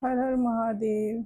हर हर महादेव।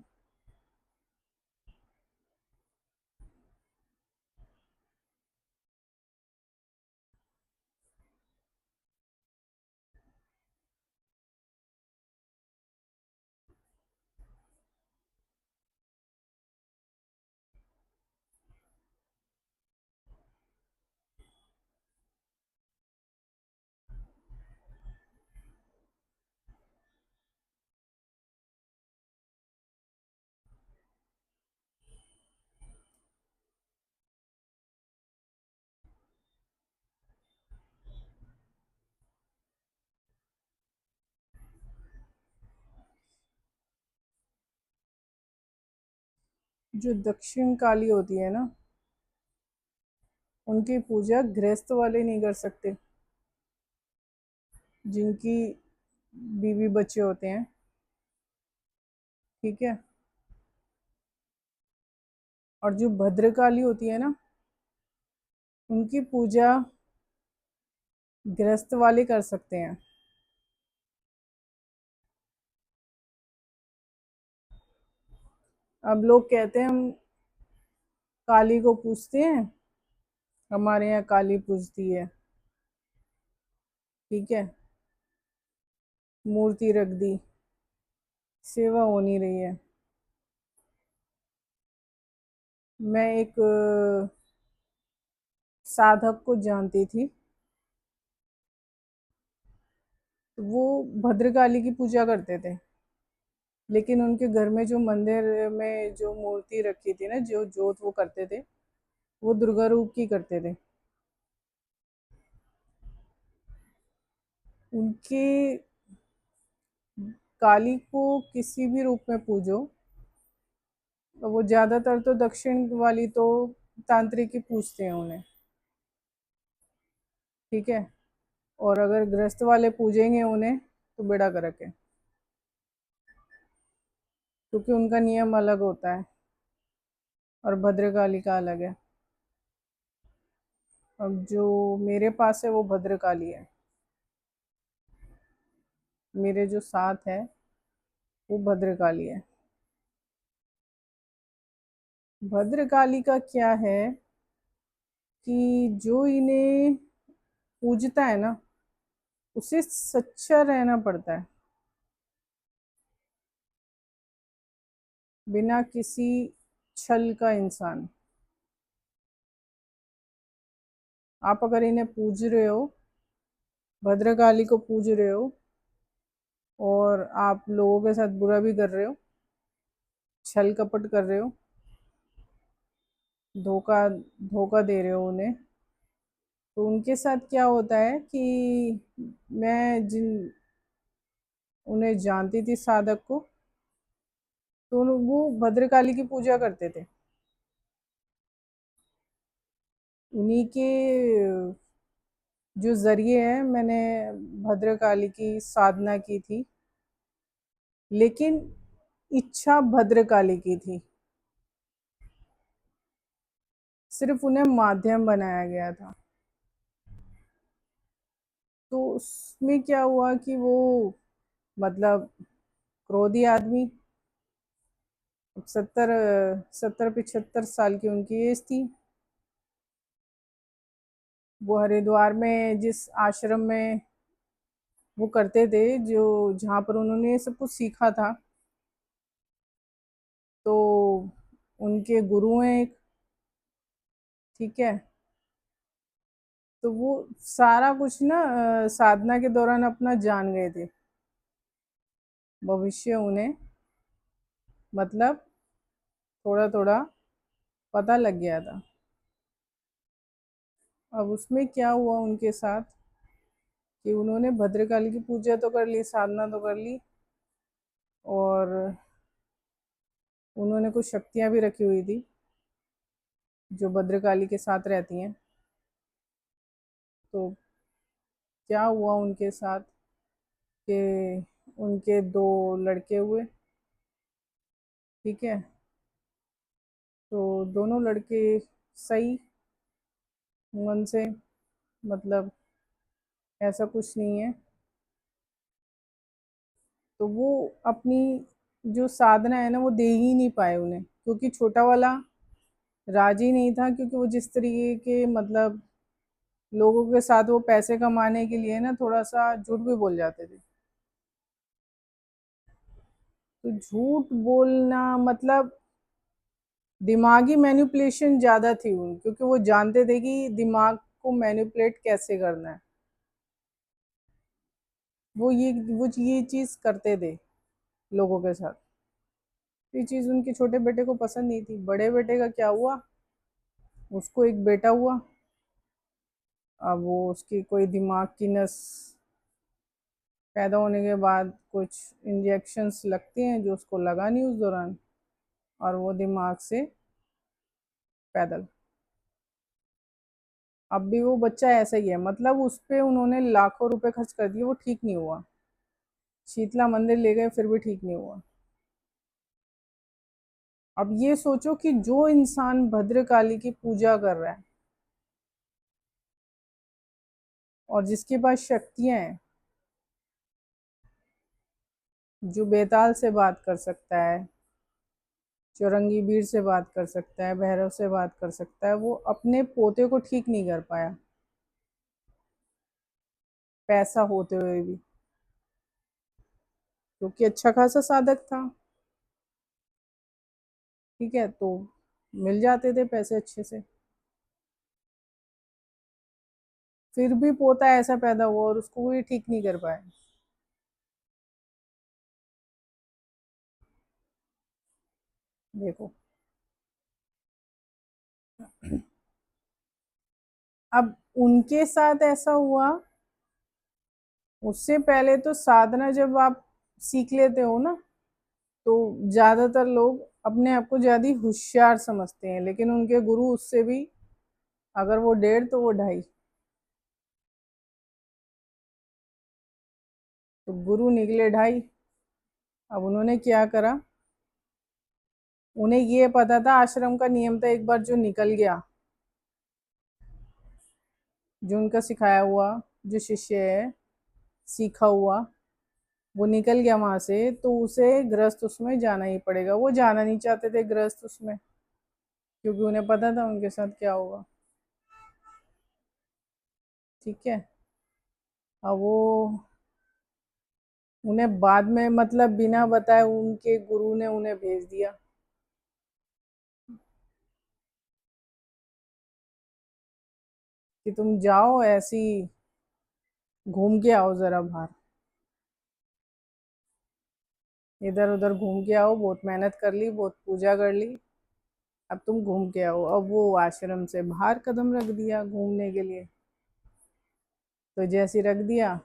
जो दक्षिण काली होती है ना, उनकी पूजा गृहस्थ वाले नहीं कर सकते, जिनकी बीवी बच्चे होते हैं। ठीक है। और जो भद्रकाली होती है ना, उनकी पूजा गृहस्थ वाले कर सकते हैं। अब लोग कहते हैं हम काली को पूजते हैं, हमारे यहाँ काली पूजती है। ठीक है। मूर्ति रख दी, सेवा हो नहीं रही है। मैं एक साधक को जानती थी, तो वो भद्रकाली की पूजा करते थे, लेकिन उनके घर में जो मंदिर में जो मूर्ति रखी थी ना, जो जोत वो करते थे, वो दुर्गा रूप की करते थे। उनके काली को किसी भी रूप में पूजो, तो वो ज्यादातर तो दक्षिण वाली तो तांत्रिक ही पूजते हैं उन्हें। ठीक है। और अगर गृहस्थ वाले पूजेंगे उन्हें तो बेड़ा गर्क है, क्योंकि उनका नियम अलग होता है और भद्रकाली का अलग है। अब जो मेरे पास है वो भद्रकाली है, मेरे जो साथ है वो भद्रकाली है। भद्रकाली का क्या है कि जो इन्हें पूजता है ना, उसे सच्चा रहना पड़ता है, बिना किसी छल का इंसान। आप अगर इन्हें पूज रहे हो, भद्रकाली को पूज रहे हो, और आप लोगों के साथ बुरा भी कर रहे हो, छल कपट कर रहे हो, धोखा धोखा दे रहे हो उन्हें, तो उनके साथ क्या होता है कि मैं जिन उन्हें जानती थी साधक को, तो वो भद्रकाली की पूजा करते थे। उन्हीं के जो जरिए है मैंने भद्रकाली की साधना की थी, लेकिन इच्छा भद्रकाली की थी, सिर्फ उन्हें माध्यम बनाया गया था। तो उसमें क्या हुआ कि वो, मतलब, क्रोधी आदमी, 70-75 साल की उनकी एज थी। वो हरिद्वार में जिस आश्रम में वो करते थे, जो जहाँ पर उन्होंने सब कुछ सीखा था, तो उनके गुरु हैं एक। ठीक है। तो वो सारा कुछ ना साधना के दौरान अपना जान गए थे, भविष्य उन्हें, मतलब थोड़ा थोड़ा पता लग गया था। अब उसमें क्या हुआ उनके साथ कि उन्होंने भद्रकाली की पूजा तो कर ली, साधना तो कर ली, और उन्होंने कुछ शक्तियाँ भी रखी हुई थी जो भद्रकाली के साथ रहती हैं। तो क्या हुआ उनके साथ कि उनके दो लड़के हुए। ठीक है। तो दोनों लड़के सही मन से, मतलब ऐसा कुछ नहीं है। तो वो अपनी जो साधना है ना वो दे ही नहीं पाए उन्हें, क्योंकि छोटा वाला राजी नहीं था, क्योंकि वो जिस तरीके के मतलब लोगों के साथ वो पैसे कमाने के लिए ना थोड़ा सा झूठ भी बोल जाते थे। तो झूठ बोलना मतलब दिमागी मैनिपुलेशन ज़्यादा थी उन, क्योंकि वो जानते थे कि दिमाग को मैनिपुलेट कैसे करना है। वो ये चीज़ करते थे लोगों के साथ। ये चीज़ उनके छोटे बेटे को पसंद नहीं थी। बड़े बेटे का क्या हुआ, उसको एक बेटा हुआ। अब वो उसकी कोई दिमाग की नस पैदा होने के बाद कुछ इंजेक्शंस लगती हैं जो उसको लगा नहीं उस दौरान, और वो दिमाग से पैदल। अब भी वो बच्चा ऐसा ही है, मतलब उस पे उन्होंने लाखों रुपए खर्च कर दिए, वो ठीक नहीं हुआ। शीतला मंदिर ले गए फिर भी ठीक नहीं हुआ। अब ये सोचो कि जो इंसान भद्रकाली की पूजा कर रहा है और जिसके पास शक्तियां हैं, जो बेताल से बात कर सकता है, चौरंगी वीर से बात कर सकता है, भैरव से बात कर सकता है, वो अपने पोते को ठीक नहीं कर पाया, पैसा होते हुए भी, क्योंकि अच्छा खासा साधक था। ठीक है, तो मिल जाते थे पैसे अच्छे से। फिर भी पोता ऐसा पैदा हुआ और उसको कोई ठीक नहीं कर पाया। देखो, अब उनके साथ ऐसा हुआ। उससे पहले तो साधना जब आप सीख लेते हो ना, तो ज्यादातर लोग अपने आप को ज्यादा होशियार समझते हैं, लेकिन उनके गुरु उससे भी, अगर वो 1.5 तो वो 2.5। तो गुरु निकले 2.5। अब उन्होंने क्या करा, उन्हें ये पता था, आश्रम का नियम था, एक बार जो निकल गया, जो उनका सिखाया हुआ, जो शिष्य है, सीखा हुआ, वो निकल गया वहां से, तो उसे गृहस्थ उसमें जाना ही पड़ेगा। वो जाना नहीं चाहते थे गृहस्थ उसमें, क्योंकि उन्हें पता था उनके साथ क्या होगा। ठीक है। अब वो उन्हें बाद में मतलब बिना बताए उनके गुरु ने उन्हें भेज दिया कि तुम जाओ, ऐसी घूम के आओ जरा बाहर, इधर उधर घूम के आओ, बहुत मेहनत कर ली, बहुत पूजा कर ली, अब तुम घूम के आओ। अब वो आश्रम से बाहर कदम रख दिया घूमने के लिए। तो जैसे ही रख दिया,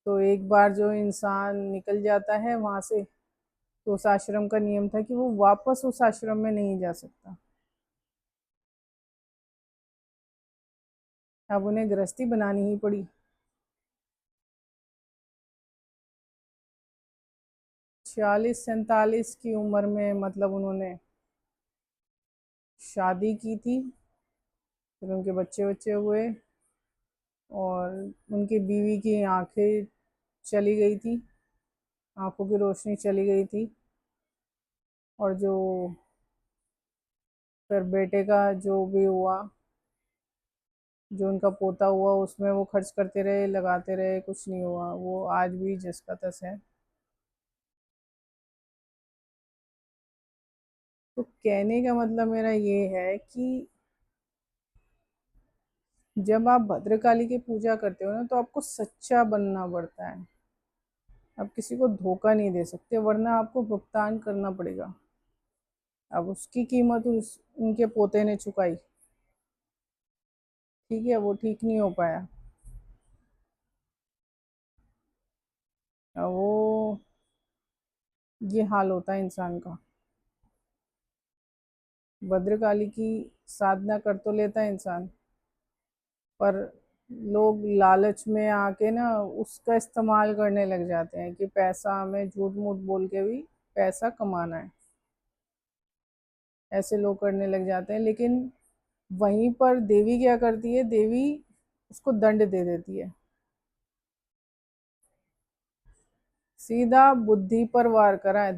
तो एक बार जो इंसान निकल जाता है वहां से, तो उस आश्रम का नियम था कि वो वापस उस आश्रम में नहीं जा सकता। अब उन्हें गृहस्थी बनानी ही पड़ी। 46-47 की उम्र में मतलब उन्होंने शादी की थी। फिर उनके बच्चे बच्चे हुए, और उनकी बीवी की आंखें चली गई थी, आंखों की रोशनी चली गई थी। और जो फिर बेटे का जो भी हुआ, जो उनका पोता हुआ, उसमें वो खर्च करते रहे, लगाते रहे, कुछ नहीं हुआ। वो आज भी जिसका तस है। तो कहने का मतलब मेरा ये है कि जब आप भद्रकाली की पूजा करते हो ना, तो आपको सच्चा बनना पड़ता है। आप किसी को धोखा नहीं दे सकते, वरना आपको भुगतान करना पड़ेगा। अब उसकी कीमत उनके पोते ने चुकाई। ठीक है, वो ठीक नहीं हो पाया। अब वो ये हाल होता है इंसान का। भद्रकाली की साधना कर तो लेता है इंसान, पर लोग लालच में आके ना उसका इस्तेमाल करने लग जाते हैं कि पैसा हमें झूठ मूठ बोल के भी पैसा कमाना है। ऐसे लोग करने लग जाते हैं, लेकिन वहीं पर देवी क्या करती है, देवी उसको दंड दे देती है, सीधा बुद्धि पर वार करा है।